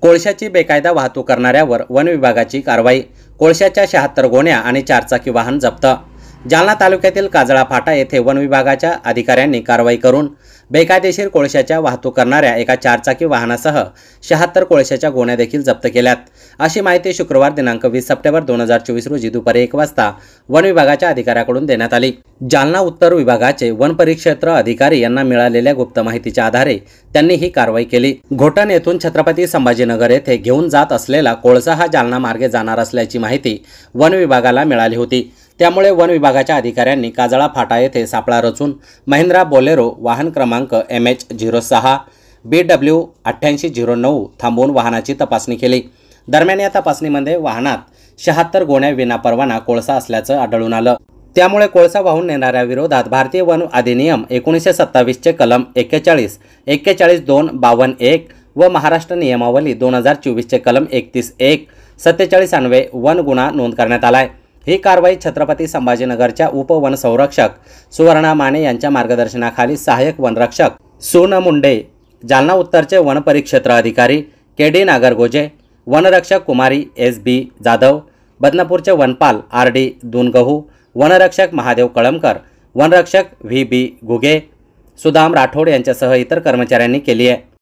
कोळशाची बेकायदा वाहतूक करणाऱ्यावर वन विभागाची कारवाई। कोळशाच्या 76 गोण्या आणि 4 चाकी वाहन जप्त। जालना तालुक्यातील काजळा फाटा येथे वन विभागाच्या अधिकाऱ्यांनी कारवाई करून बेकायदेशीर कोळशाच्या वाहतूक करणाऱ्या एका 4 चाकी वाहनासह 76 कोळशाच्या गोण्या देखील जप्त केल्यात, अशी माहिती शुक्रवार दिनांक 20 सप्टेंबर 2024 रोजी दुपारी 1 वाजता वन विभागाच्या अधिकाऱ्याकडून देण्यात आली। जालना उत्तर विभागाचे वन परिक्षेत्र अधिकारी यांना मिळालेल्या गुप्त माहितीच्या आधारे त्यांनी ही कारवाई केली। घोटण येथून छत्रपती संभाजीनगर येथे घेऊन जात असलेला कोळसा हा जालना मार्गे जाणार असल्याची माहिती वन विभागाला मिळाली होती। त्यामुळे वन विभागाच्या अधिकाऱ्यांनी काजळा फाटा येथे सापळा रचून महिंद्रा बोलेरो वाहन क्रमांक MH06 BW 8809 थांबवून वाहनाची तपासणी केली। दरम्यान या तपासणीमध्ये वाहनात 76 गोण्या विनापरवाना कोळसा असल्याचं आढळून आलं। त्यामुळे कोळसा वाहून नेणाऱ्या विरोधात भारतीय वन अधिनियम 1927 चे कलम 41, 41(2), 52(1) व महाराष्ट्र नियमावली 2024 चे कलम 31(1), 47 अन्वये वन गुन्हा नोंद करण्यात आलाय। ही कारवाई छत्रपती संभाजीनगरच्या उपवन संरक्षक सुवर्णा माने यांच्या मार्गदर्शनाखाली सहाय्यक वनरक्षक सुन मुंडे, जालना उत्तरचे वन परिक्षेत्र अधिकारी KD नागरगोजे, वनरक्षक कुमारी SB जाधव, बदनापूरचे वनपाल RD दुनगहू, वनरक्षक महादेव कळमकर, वनरक्षक VB घुगे, सुदाम राठोड यांच्यासह इतर कर्मचाऱ्यांनी केली आहे।